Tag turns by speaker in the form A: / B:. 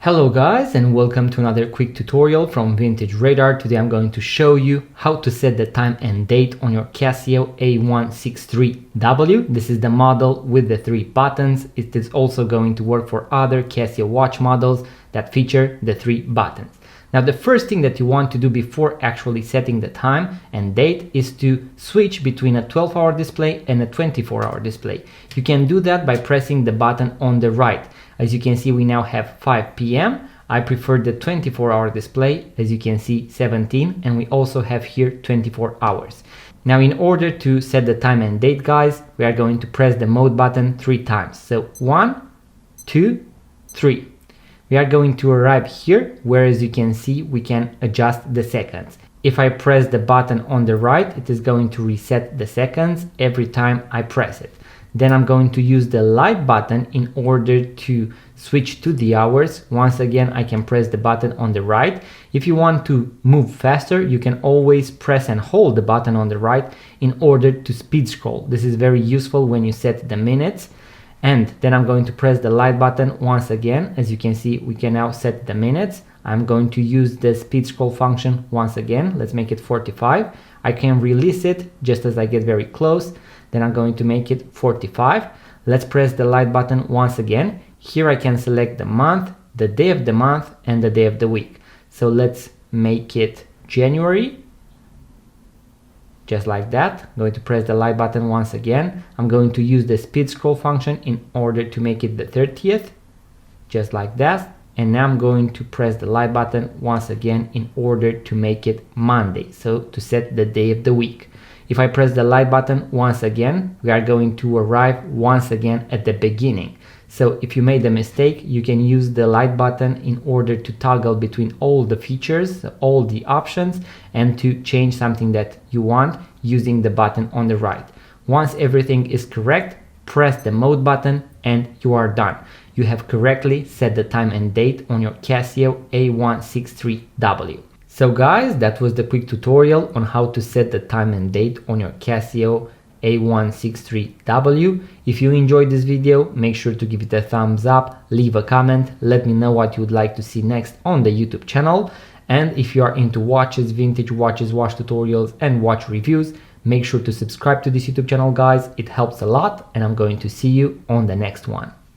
A: Hello guys, and welcome to another quick tutorial from Vintage Radar. Today I'm going to show you how to set the time and date on your Casio A163W. This is the model with the 3 buttons. It is also going to work for other Casio watch models that feature the 3 buttons. Now the first thing that you want to do before actually setting the time and date is to switch between a 12-hour display and a 24-hour display. You can do that by pressing the button on the right. As you can see, we now have 5 p.m. I prefer the 24-hour display. As you can see, 17, and we also have here 24 hours. Now in order to set the time and date, guys, we are going to press the mode button 3 times. So 1, 2, 3. We are going to arrive here where, as you can see, we can adjust the seconds. If I press the button on the right, it is going to reset the seconds every time I press it. Then I'm going to use the light button in order to switch to the hours. Once again, I can press the button on the right. If you want to move faster, you can always press and hold the button on the right in order to speed scroll. This is very useful when you set the minutes. And then I'm going to press the light button once again. As you can see, we can now set the minutes. I'm going to use the speed scroll function once again. Let's make it 45. I can release it just as I get very close. Then I'm going to make it 45. Let's press the light button once again. Here I can select the month, the day of the month, and the day of the week. So let's make it January. Just like that. I'm going to press the light button once again. I'm going to use the speed scroll function in order to make it the 30th. Just like that. And now I'm going to press the light button once again in order to make it Monday. So to set the day of the week. If I press the light button once again, we are going to arrive once again at the beginning. So if you made a mistake, you can use the light button in order to toggle between all the features, all the options, and to change something that you want using the button on the right. Once everything is correct, press the mode button and you are done. You have correctly set the time and date on your Casio A163W. So guys, that was the quick tutorial on how to set the time and date on your Casio A163W. If you enjoyed this video, make sure to give it a thumbs up, leave a comment, let me know what you would like to see next on the YouTube channel. And if you are into watches, vintage watches, watch tutorials and watch reviews, make sure to subscribe to this YouTube channel, guys. It helps a lot, and I'm going to see you on the next one.